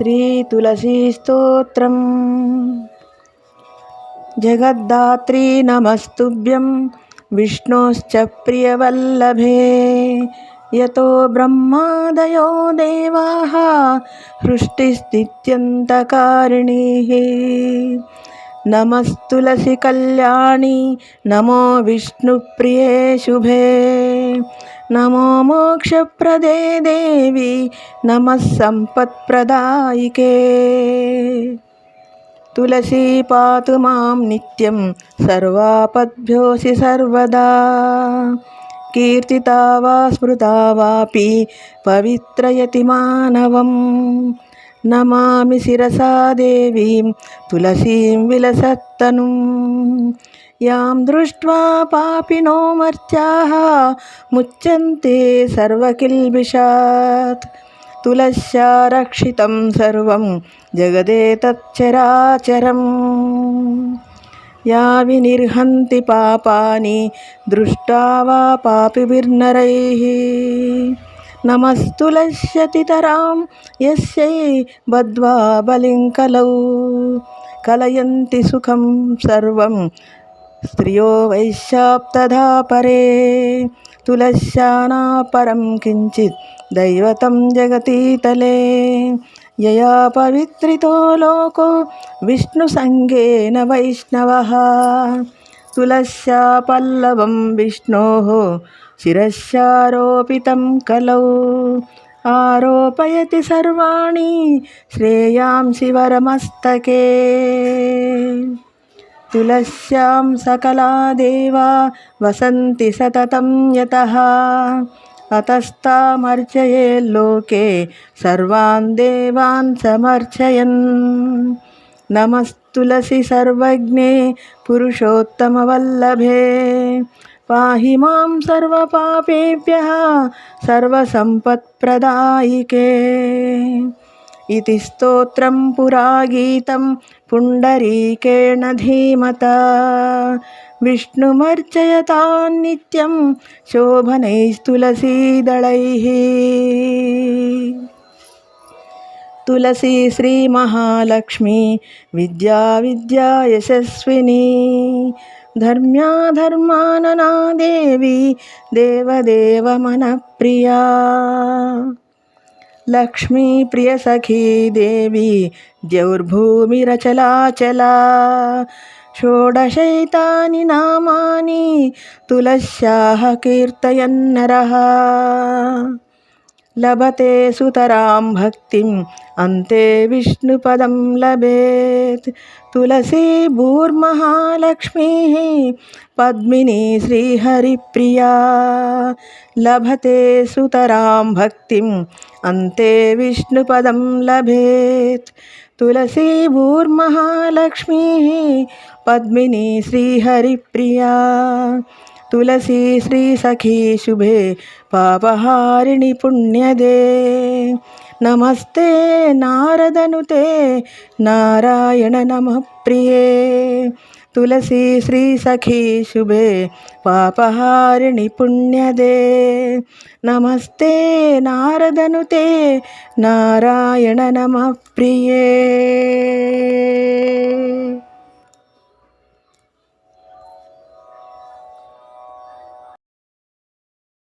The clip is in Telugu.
శ్రీ తులసీ స్తోత్రం. జగద్ధాత్రీ నమస్తుభ్యం విష్ణోశ్చ ప్రియవల్లభే. యతో బ్రహ్మాదయో దేవాః సృష్టిస్థిత్యంతకారిణీః. నమస్తులసి కళ్యాణి నమో విష్ణుప్రియే శుభే. నమో మోక్షప్రదే దేవి నమః సంపత్ప్రదాయికే. తులసీ పాతు మాం నిత్యం సర్వాపద్భ్యోసి సర్వదా. కీర్తితా వా స్మృతా వాపి పవిత్రయతి మానవం. నమామి శిరసా దేవీం తులసీం విలసత్తనుం. యాం దృష్ట్వా పాపినో మర్త్యాః ముచ్యంతే సర్వకిల్బిషాత్. తులస్యా రక్షితం సర్వం జగదేతచ్చరాచరం. యా వినిర్హంతి పాపాని దృష్టా వా పాపిభిర్నరైః. నమస్తులస్యతితరాం యస్యై బద్ధ్వా బలిం కలౌ. కలయంతి సుఖం సర్వం స్త్రియో వైశ్యాప్తదా పరే. తులస్యా నా పరం కించిత్ దైవతం జగతీతలే. యయా పవిత్రితో లోకో విష్ణుసంగేన వైష్ణవః. తులస్యా పల్లవం విష్ణోః శిరస్యారోపితం కలౌ. ఆరోపయతి సర్వాణి శ్రేయాంసి వరమస్తకే. తులస్యాం సకలా దేవా వసంతి సతతం యతః. అతస్తామర్చయేల్లోకే సర్వాన్ దేవాన్ సమర్చయన్. నమస్తులసి సర్వజ్ఞే పురుషోత్తమవల్లభే. పాహి మాం సర్వపాపేభ్యః సర్వసంపత్ప్రదాయికే. ఇతి స్తోత్రం పురా గీతం పుండరీకేణ ధీమతా. విష్ణుమర్చయతాన్నిత్యం శోభనైస్తులసీదళైః. తులసీ శ్రీ మహాలక్ష్మి విద్యా విద్యా యశస్విని. ధర్మ్యా ధర్మాననా దేవి దేవదేవ మనప్రియా. లక్ష్మీ ప్రియ సఖీ దేవి ద్యౌర్భూమిరచలాచలా. షోడశైతాని నామాని తులస్యాః కీర్తయన్నరః. లభతే సుతరాం భక్తిం అంతే విష్ణుపదం లభేత్. తులసీ భూర్మహాలక్ష్మీః పద్మినీ శ్రీహరిప్రియా. లభతే సుతరాం భక్తిం అంతే విష్ణుపదం లభేత్. తులసీ భూర్మహాలక్ష్మీః పద్మినీ శ్రీహరిప్రియా. తులసీ శ్రీ సఖీ శుభే పాపహారిణి పుణ్యదే. నమస్తే నారదనుతే నారాయణ నమః ప్రియే. తులసీ శ్రీ సఖీ శుభే పాపహారిణి పుణ్యదే. నమస్తే నారదనుతే నారాయణ నమః ప్రియే.